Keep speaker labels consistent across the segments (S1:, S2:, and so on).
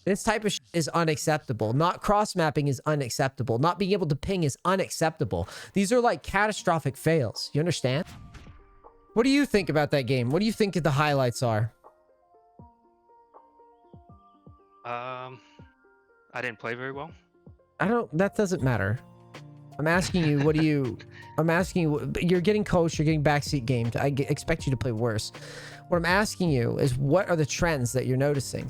S1: This type of is unacceptable. Not cross-mapping is unacceptable. Not being able to ping is unacceptable. These are like catastrophic fails. You understand? What do you think about that game? What do you think the highlights are?
S2: I didn't play very well.
S1: That doesn't matter. I'm asking you, what do you... I'm asking you, you're getting coached, you're getting backseat gamed. I expect you to play worse. What I'm asking you is, what are the trends that you're noticing?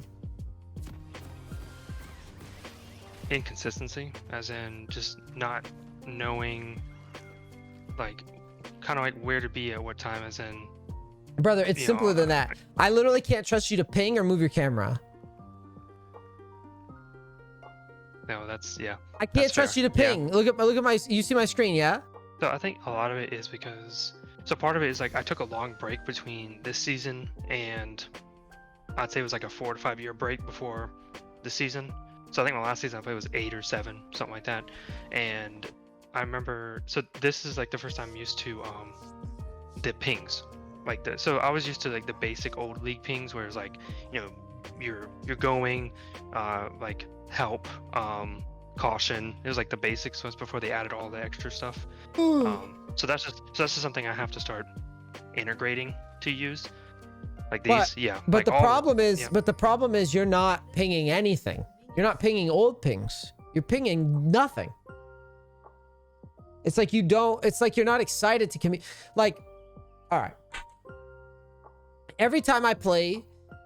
S2: Inconsistency, as in just not knowing, like, kind of like where to be at what time, as in...
S1: Brother, it's simpler than that. I literally can't trust you to ping or move your camera.
S2: No, that's, yeah.
S1: I can't trust you to ping. Yeah. Look at my, you see my screen, yeah?
S2: So I think a lot of it is because, so part of it is like I took a long break between this season and I'd say it was like a 4 to 5 year break before the season. So I think my last season I played was 8 or 7, something like that. And I remember, so this is like the first time I'm used to the pings. Like so I was used to like the basic old league pings where it's like, you know, you're going, like help, caution. It was like the basics was before they added all the extra stuff. So that's just something I have to start integrating to use. Like these,
S1: But
S2: like
S1: the problem is you're not pinging anything. You're not pinging old pings. You're pinging nothing. It's like you don't. It's like you're not excited to commit. Like, all right. Every time I play,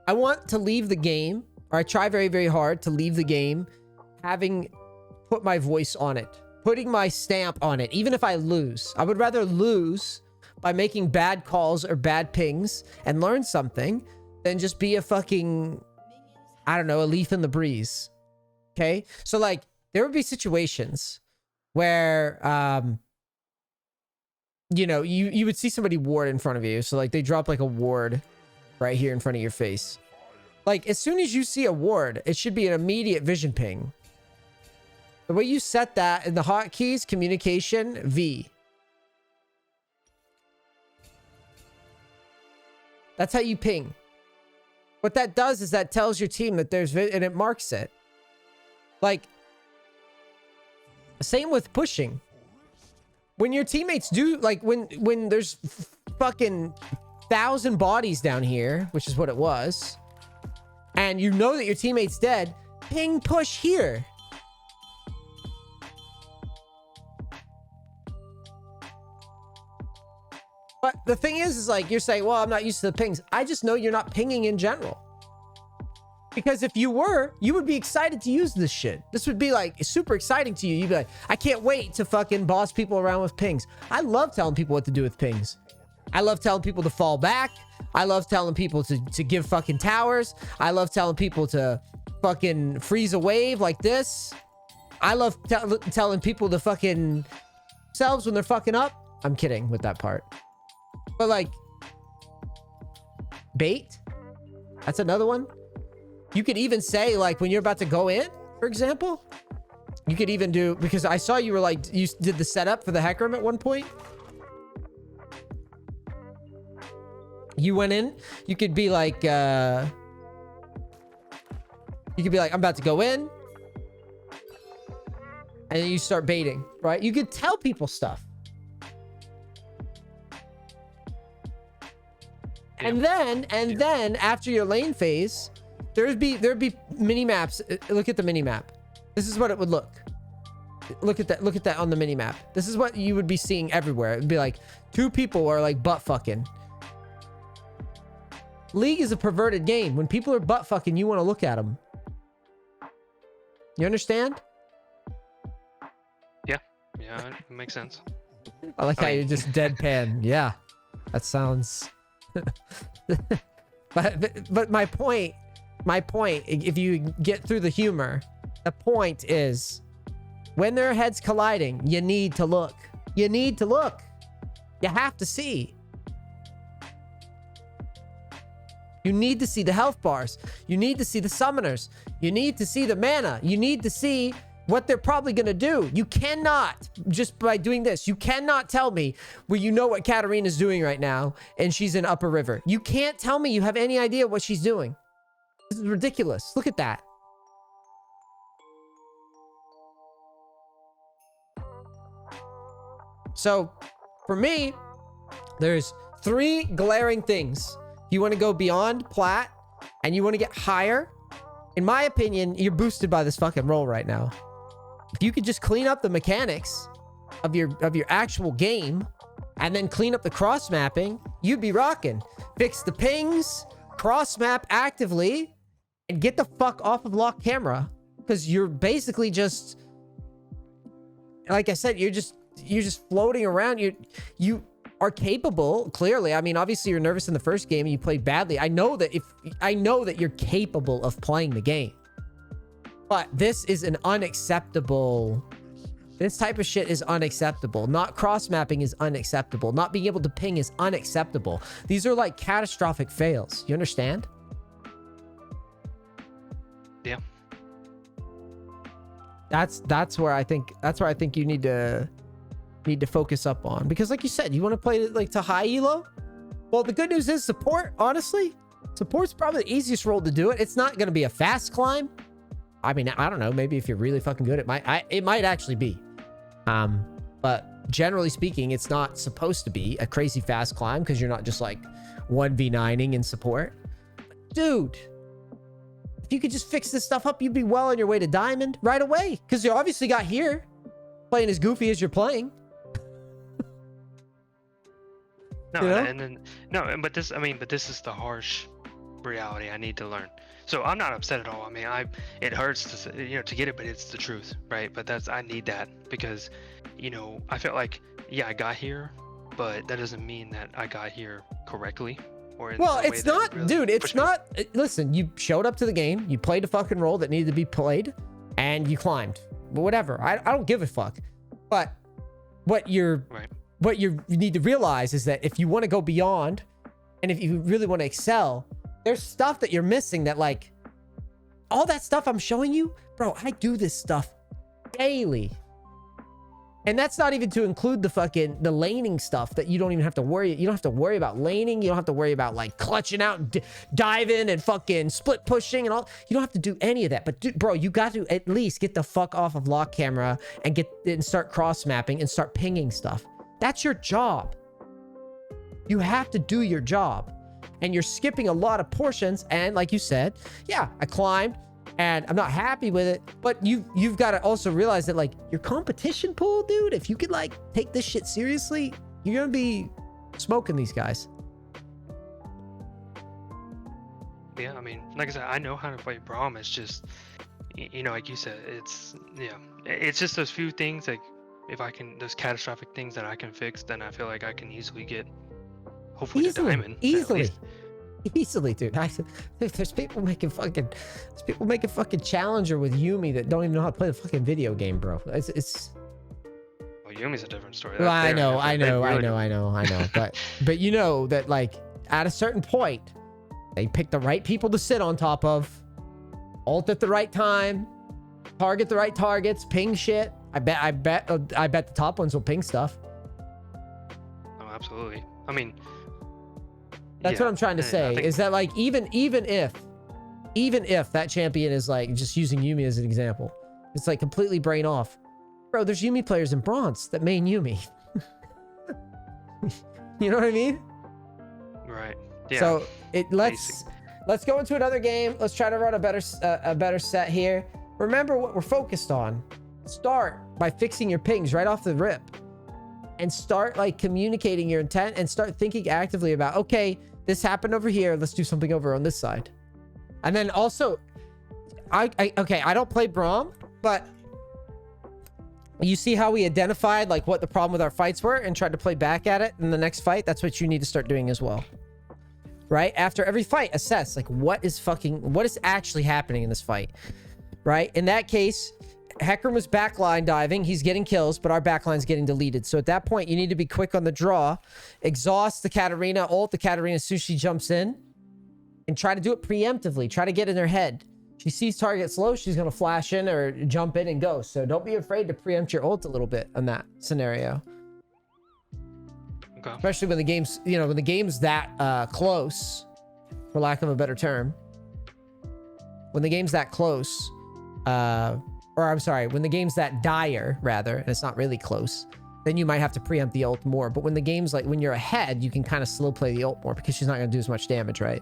S1: I want to leave the game, or I try very, very hard to leave the game, having put my voice on it, putting my stamp on it. Even if I lose, I would rather lose by making bad calls or bad pings and learn something than just be a fucking, I don't know, a leaf in the breeze. Okay, so like there would be situations where you know, you would see somebody ward in front of you. So like they drop like a ward right here in front of your face. Like as soon as you see a ward, it should be an immediate vision ping. The way you set that in the hotkeys, communication, V. That's how you ping. What that does is that tells your team that there's, and it marks it. Like, same with pushing. When your teammates do, like, when there's fucking 1,000 bodies down here, which is what it was, and you know that your teammate's dead, ping push here. But the thing is like, you're saying, well, I'm not used to the pings. I just know you're not pinging in general. Because if you were, you would be excited to use this shit. This would be like super exciting to you. You'd be like, I can't wait to fucking boss people around with pings. I love telling people what to do with pings. I love telling people to fall back. I love telling people to give fucking towers. I love telling people to fucking freeze a wave like this. I love telling people to fucking themselves when they're fucking up. I'm kidding with that part. But like, bait, that's another one. You could even say, like, when you're about to go in, for example, you could even do, because I saw you were like, you did the setup for the hack room at one point. You went in, you could be like, I'm about to go in. And then you start baiting, right? You could tell people stuff. And then after your lane phase, there'd be mini maps. Look at the mini map. This is what it would look. Look at that on the mini map. This is what you would be seeing everywhere. It'd be like 2 people are like butt fucking. League is a perverted game. When people are butt fucking, you want to look at them. You understand?
S2: Yeah, it makes sense.
S1: I like how you're just deadpan. Yeah, that sounds. but my point, if you get through the humor, the point is, when their heads colliding, you need to look. You need to look. You have to see. You need to see the health bars. You need to see the summoners. You need to see the mana. You need to see what they're probably going to do. You cannot, just by doing this, you cannot tell me where you know what Katarina's doing right now and she's in Upper River. You can't tell me you have any idea what she's doing. This is ridiculous. Look at that. So for me, there's 3 glaring things. You want to go beyond plat and you want to get higher. In my opinion, you're boosted by this fucking roll right now. If you could just clean up the mechanics of your actual game and then clean up the cross mapping, you'd be rocking. Fix the pings, cross map actively, and get the fuck off of lock camera, because you're basically just, like I said, you're just floating around. You are capable, clearly. I mean, obviously you're nervous in the first game and you played badly. I know that you're capable of playing the game, but this is an unacceptable. This type of shit is unacceptable. Not cross-mapping is unacceptable. Not being able to ping is unacceptable. These are like catastrophic fails. You understand?
S2: Yeah.
S1: That's where I think you need to focus up on, because like you said, you want to play like to high elo. Well, the good news is support, honestly, support's probably the easiest role to do it. It's not going to be a fast climb. I mean, I don't know, maybe if you're really fucking good, it might actually be. But generally speaking, it's not supposed to be a crazy fast climb, because you're not just like 1v9ing in support. Dude, if you could just fix this stuff up, you'd be well on your way to diamond right away, because you obviously got here playing as goofy as you're playing.
S2: No,
S1: you know?
S2: and then but this is the harsh reality I need to learn. So I'm not upset at all. I mean, it hurts to get it, but it's the truth, right? But I need that, because I felt like, yeah, I got here, but that doesn't mean that I got here correctly.
S1: Well, it's not, really, dude, it's not. Listen, you showed up to the game, you played a fucking role that needed to be played, and you climbed. But whatever, I don't give a fuck. But what you need to realize is that if you want to go beyond, and if you really want to excel, there's stuff that you're missing. That, like, all that stuff I'm showing you, bro, I do this stuff daily. And that's not even to include the laning stuff that you don't even have to worry. You don't have to worry about laning. You don't have to worry about like clutching out and diving and fucking split pushing and all. You don't have to do any of that. But dude, bro, you got to at least get the fuck off of lock camera and start cross mapping and start pinging stuff. That's your job. You have to do your job. And you're skipping a lot of portions. And like you said, yeah, I climbed and I'm not happy with it, but you've got to also realize that, like, your competition pool, dude, if you could like take this shit seriously, you're gonna be smoking these guys.
S2: Yeah, I mean, like I said, I know how to play Braum. It's just, like you said, it's just those few things, like, those catastrophic things that I can fix, then I feel like I can easily get, hopefully, to diamond.
S1: Easily, dude. There's people making fucking Challenger with Yumi that don't even know how to play the fucking video game, bro. It's.
S2: Well, Yumi's a different story.
S1: Well, I know. But you know that, like, at a certain point, they pick the right people to sit on top of, ult at the right time, target the right targets, ping shit. I bet the top ones will ping stuff.
S2: Oh, absolutely. I mean.
S1: That's what I'm trying to say, is that, like, even if that champion is, like, just using Yumi as an example, it's like completely brain off. Bro, there's Yumi players in bronze that main Yumi. You know what I mean?
S2: Right. Yeah.
S1: So let's go into another game. Let's try to run a better set here. Remember what we're focused on. Start by fixing your pings right off the rip. And start, like, communicating your intent and start thinking actively about, okay, this happened over here. Let's do something over on this side. And then also, I don't play Braum, but you see how we identified, like, what the problem with our fights were and tried to play back at it in the next fight? That's what you need to start doing as well. Right? After every fight, assess, like, what is actually happening in this fight? Right? In that case, Hecarim was backline diving. He's getting kills, but our backline's getting deleted. So at that point, you need to be quick on the draw. Exhaust the Katarina, ult the Katarina as soon as she jumps in. And try to do it preemptively. Try to get in her head. She sees targets low, she's going to flash in or jump in and go. So don't be afraid to preempt your ult a little bit in that scenario.
S2: Okay.
S1: Especially when the game's that close, for lack of a better term. When the game's that close, when the game's that dire, rather, and it's not really close, then you might have to preempt the ult more. But when the game's like, when you're ahead, you can kind of slow play the ult more because she's not going to do as much damage, right?